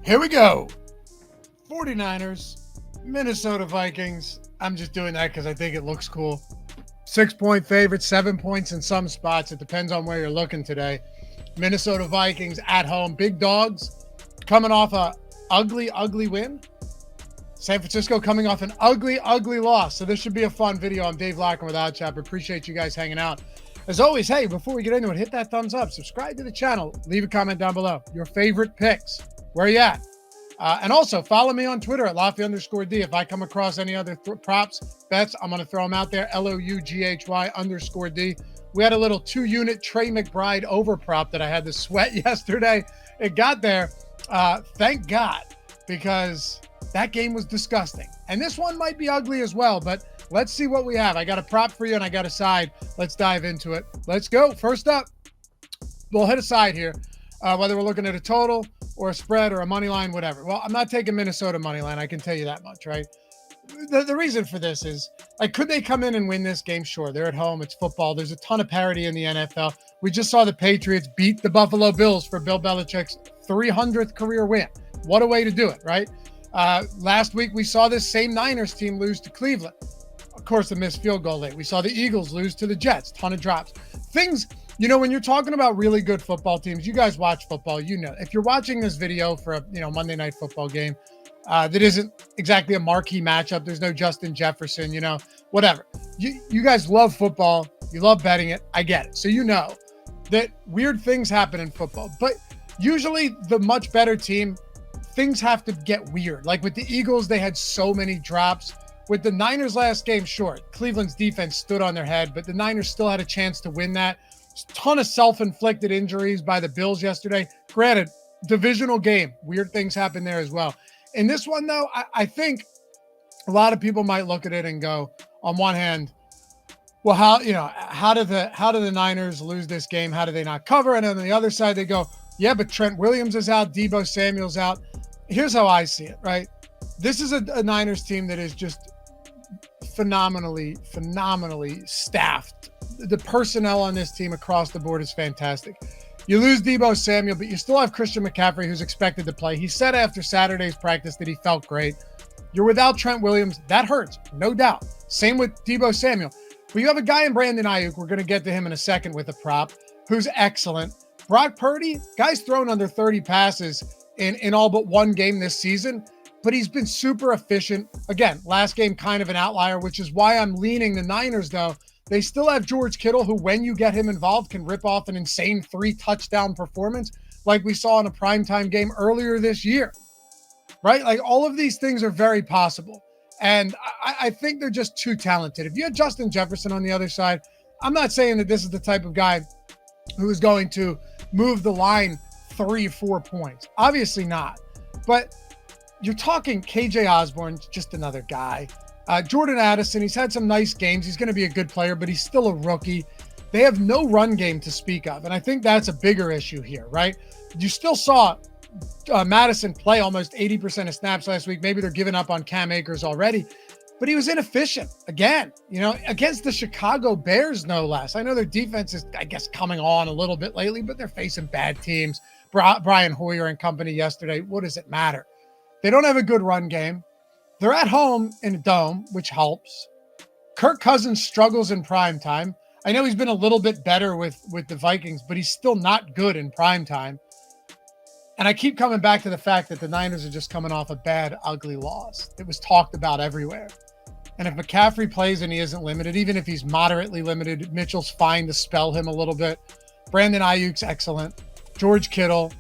Here we go. 49ers, Minnesota Vikings. I'm just doing that because I think it looks cool. 6-point favorite, 7 points in some spots. It depends on where you're looking today. Minnesota Vikings at home. Big dogs coming off a ugly win. San Francisco coming off an ugly loss. So this should be a fun video. I'm Dave Loughy with Oddchopper. Appreciate you guys hanging out. As always, hey, before we get into it, hit that thumbs up, subscribe to the channel, leave a comment down below. Your favorite picks, where you at? And also follow me on Twitter at Loughy_D. If I come across any other props, bets, I'm going to throw them out there. LOUGHY_D. We had a little 2-unit Trey McBride over prop that I had to sweat yesterday. It got there. Thank God, because that game was disgusting. And this one might be ugly as well, but let's see what we have. I got a prop for you and I got a side. Let's dive into it. Let's go. First up, we'll hit a side here, whether we're looking at a total or a spread or a money line, whatever. Well, I'm not taking Minnesota money line. I can tell you that much, right? The reason for this is, like, could they come in and win this game? Sure. They're at home. It's football. There's a ton of parity in the NFL. We just saw the Patriots beat the Buffalo Bills for Bill Belichick's 300th career win. What a way to do it, right? Last week, we saw this same Niners team lose to Cleveland. Of course, a missed field goal late. We saw the Eagles lose to the Jets. Ton of drops. Things, you know, when you're talking about really good football teams, you guys watch football, you know. If you're watching this video for a Monday night football game that isn't exactly a marquee matchup, there's no Justin Jefferson, whatever. You guys love football. You love betting it. I get it. So you know that weird things happen in football. But usually the much better team, things have to get weird. Like with the Eagles, they had so many drops. With the Niners last game, sure, Cleveland's defense stood on their head, but the Niners still had a chance to win that. A ton of self-inflicted injuries by the Bills yesterday. Granted, divisional game. Weird things happen there as well. In this one, though, I think a lot of people might look at it and go, on one hand, well, how do the Niners lose this game? How do they not cover? And on the other side, they go, yeah, but Trent Williams is out. Deebo Samuel's out. Here's how I see it, right? This is a Niners team that is just phenomenally staffed. The personnel on this team across the board is fantastic. You lose Deebo Samuel, but you still have Christian McCaffrey, who's expected to play. He said after Saturday's practice that he felt great. You're without Trent Williams. That hurts, no doubt. Same with Deebo Samuel. But you have a guy in Brandon Ayuk, we're going to get to him in a second with a prop, who's excellent. Brock Purdy, guy's thrown under 30 passes in all but one game this season, but he's been super efficient. Again, last game kind of an outlier, which is why I'm leaning the Niners, though. They still have George Kittle, who, when you get him involved, can rip off an insane 3-touchdown performance like we saw in a primetime game earlier this year, right? Like, all of these things are very possible. And I think they're just too talented. If you had Justin Jefferson on the other side, I'm not saying that this is the type of guy who is going to move the line 3-4 points. Obviously not. But you're talking KJ Osborne, just another guy. Jordan Addison, he's had some nice games. He's going to be a good player, but he's still a rookie. They have no run game to speak of, and I think that's a bigger issue here, right? You still saw Madison play almost 80% of snaps last week. Maybe they're giving up on Cam Akers already, but he was inefficient again, against the Chicago Bears, no less. I know their defense is, I guess, coming on a little bit lately, but they're facing bad teams. Brian Hoyer and company yesterday. What does it matter? They don't have a good run game. They're at home in a dome, which helps. Kirk Cousins struggles in prime time. I know he's been a little bit better with the Vikings, but he's still not good in prime time. And I keep coming back to the fact that the Niners are just coming off a bad, ugly loss. It was talked about everywhere. And if McCaffrey plays and he isn't limited, even if he's moderately limited, Mitchell's fine to spell him a little bit. Brandon Ayuk's excellent. George Kittle.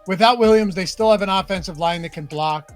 Without Williams, they still have an offensive line that can block.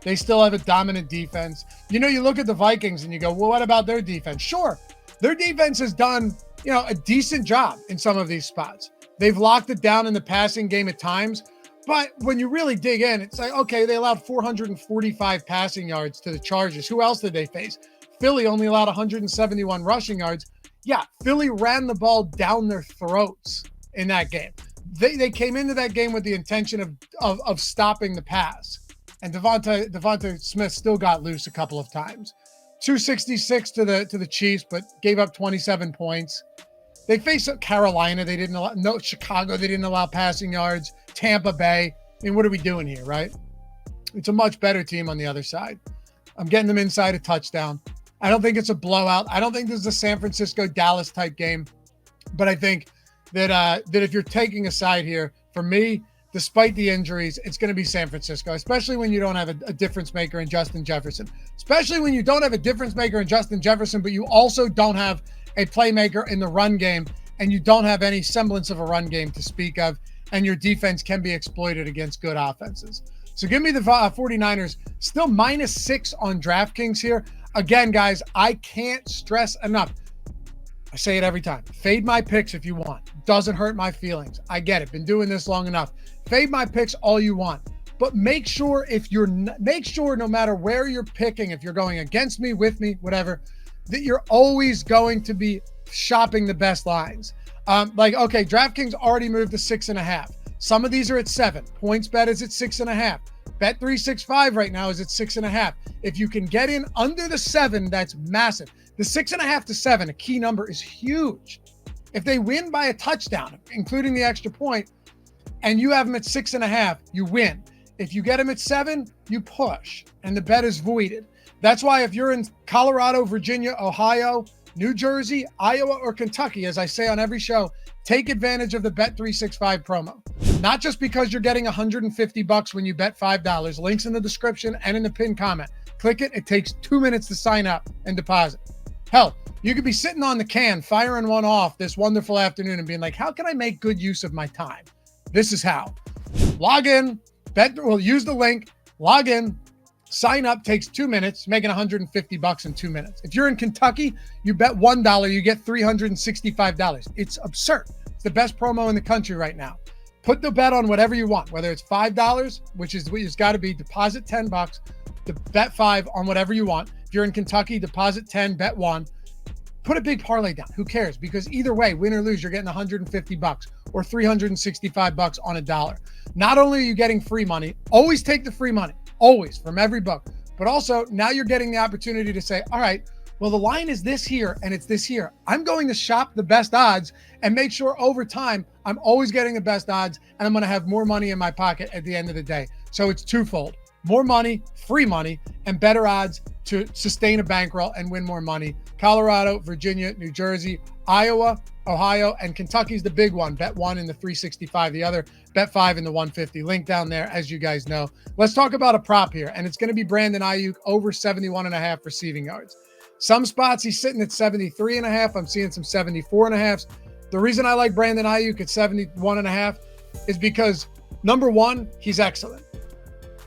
They still have a dominant defense. You look at the Vikings and you go, well, what about their defense? Sure, their defense has done, a decent job in some of these spots. They've locked it down in the passing game at times. But when you really dig in, it's like, okay, they allowed 445 passing yards to the Chargers. Who else did they face? Philly only allowed 171 rushing yards. Yeah, Philly ran the ball down their throats in that game. They came into that game with the intention of stopping the pass. And Devonta Smith still got loose a couple of times. 266 to the Chiefs, but gave up 27 points. They faced Carolina. They didn't allow Chicago. They didn't allow passing yards. Tampa Bay. I mean, what are we doing here, right? It's a much better team on the other side. I'm getting them inside a touchdown. I don't think it's a blowout. I don't think this is a San Francisco-Dallas type game. But I think that if you're taking a side here, for me, despite the injuries, it's going to be San Francisco, especially when you don't have a difference maker in Justin Jefferson. Especially when you don't have a difference maker in Justin Jefferson, but you also don't have a playmaker in the run game, and you don't have any semblance of a run game to speak of, and your defense can be exploited against good offenses. So give me the 49ers, still -6 on DraftKings here. Again, guys, I can't stress enough. I say it every time. Fade my picks if you want. Doesn't hurt my feelings. I get it. Been doing this long enough. Fade my picks all you want. But make sure no matter where you're picking, if you're going against me, with me, whatever, that you're always going to be shopping the best lines. Okay, DraftKings already moved to 6.5. Some of these are at 7. PointsBet is at 6.5. Bet365 right now is at 6.5. If you can get in under the 7, that's massive. The 6.5 to 7, a key number, is huge. If they win by a touchdown, including the extra point, and you have them at 6.5, you win. If you get them at 7, you push, and the bet is voided. That's why if you're in Colorado, Virginia, Ohio, New Jersey, Iowa, or Kentucky, as I say on every show, take advantage of the Bet365 promo. Not just because you're getting $150 when you bet $5. Links in the description and in the pinned comment. Click it. It takes 2 minutes to sign up and deposit. Hell, you could be sitting on the can, firing one off this wonderful afternoon and being like, how can I make good use of my time? This is how. Log in, use the link, log in, sign up, takes 2 minutes, making $150 in 2 minutes. If you're in Kentucky, you bet $1, you get $365. It's absurd. It's the best promo in the country right now. Put the bet on whatever you want, whether it's $5, which is what it's got to be, deposit $10, to bet 5 on whatever you want. If you're in Kentucky, deposit 10, bet 1. Put a big parlay down. Who cares? Because either way, win or lose, you're getting $150 or $365 on $1. Not only are you getting free money, always take the free money, always, from every book. But also, now you're getting the opportunity to say, all right, well, the line is this here and it's this here. I'm going to shop the best odds and make sure over time I'm always getting the best odds, and I'm going to have more money in my pocket at the end of the day. So it's twofold. More money, free money, and better odds to sustain a bankroll and win more money. Colorado, Virginia, New Jersey, Iowa, Ohio, and Kentucky's the big one. Bet 1 in the 365. The other, bet 5 in the 150. Link down there, as you guys know. Let's talk about a prop here, and it's going to be Brandon Ayuk over 71.5 receiving yards. Some spots he's sitting at 73.5. I'm seeing some 74.5s. The reason I like Brandon Ayuk at 71.5 is because, number one, he's excellent.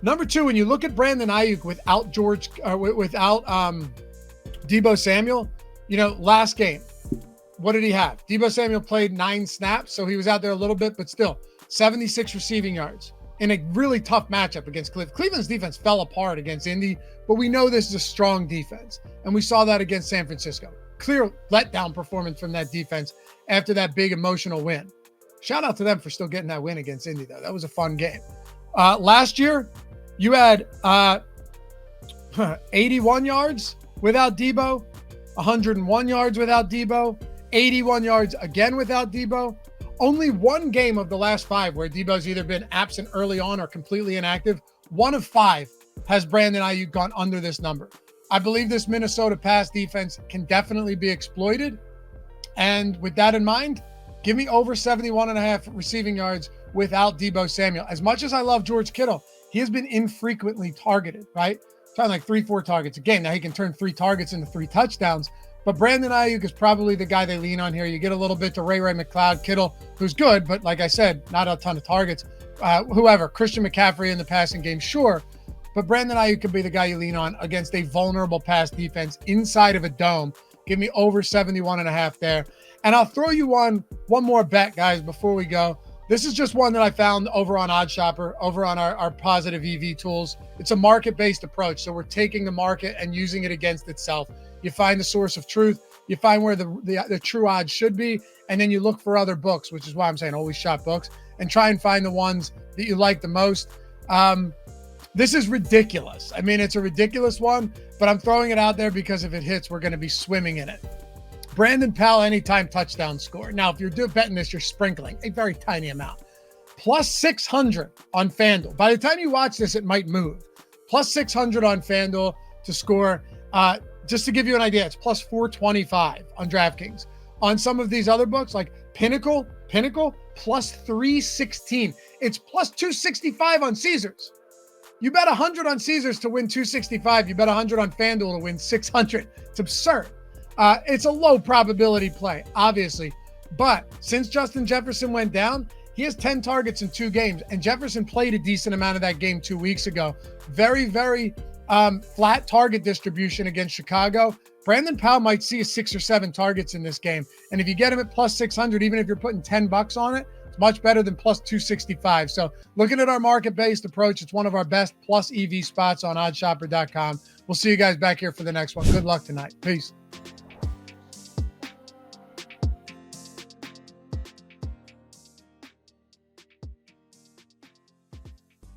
Number two, when you look at Brandon Ayuk without Deebo Samuel, last game, what did he have? Deebo Samuel played 9 snaps, so he was out there a little bit, but still 76 receiving yards in a really tough matchup against Cleveland. Cleveland's defense fell apart against Indy, but we know this is a strong defense, and we saw that against San Francisco. Clear letdown performance from that defense after that big emotional win. Shout out to them for still getting that win against Indy, though. That was a fun game. Last year, you had 81 yards without Deebo, 101 yards without Deebo, 81 yards again without Deebo. Only one game of the last 5 where Deebo's either been absent early on or completely inactive. 1 of 5 has Brandon Ayuk gone under this number. I believe this Minnesota pass defense can definitely be exploited. And with that in mind, give me over 71.5 receiving yards without Deebo Samuel. As much as I love George Kittle, he has been infrequently targeted, right? Trying like 3-4 targets a game. Now he can turn 3 targets into 3 touchdowns. But Brandon Ayuk is probably the guy they lean on here. You get a little bit to Ray McCloud, Kittle, who's good, but like I said, not a ton of targets. Whoever, Christian McCaffrey in the passing game, sure. But Brandon Ayuk could be the guy you lean on against a vulnerable pass defense inside of a dome. Give me over 71.5 there. And I'll throw you one more bet, guys, before we go. This is just one that I found over on OddsShopper, over on our positive EV tools. It's a market-based approach. So we're taking the market and using it against itself. You find the source of truth. You find where the true odds should be. And then you look for other books, which is why I'm saying always shop books, and try and find the ones that you like the most. This is ridiculous. I mean, it's a ridiculous one, but I'm throwing it out there because if it hits, we're going to be swimming in it. Brandon Powell, anytime touchdown score. Now, if you're betting this, you're sprinkling a very tiny amount. plus 600 on FanDuel. By the time you watch this, it might move. Plus 600 on FanDuel to score. Just to give you an idea, it's plus 425 on DraftKings. On some of these other books, like Pinnacle, plus 316. It's plus 265 on Caesars. You bet 100 on Caesars to win 265. You bet 100 on FanDuel to win 600. It's absurd. It's a low probability play, obviously. But since Justin Jefferson went down, he has 10 targets in 2 games, and Jefferson played a decent amount of that game 2 weeks ago. Very, very flat target distribution against Chicago. Brandon Powell might see 6 or 7 targets in this game. And if you get him at plus 600, even if you're putting $10 on it, it's much better than plus 265. So looking at our market-based approach, it's one of our best plus EV spots on oddshopper.com. We'll see you guys back here for the next one. Good luck tonight. Peace.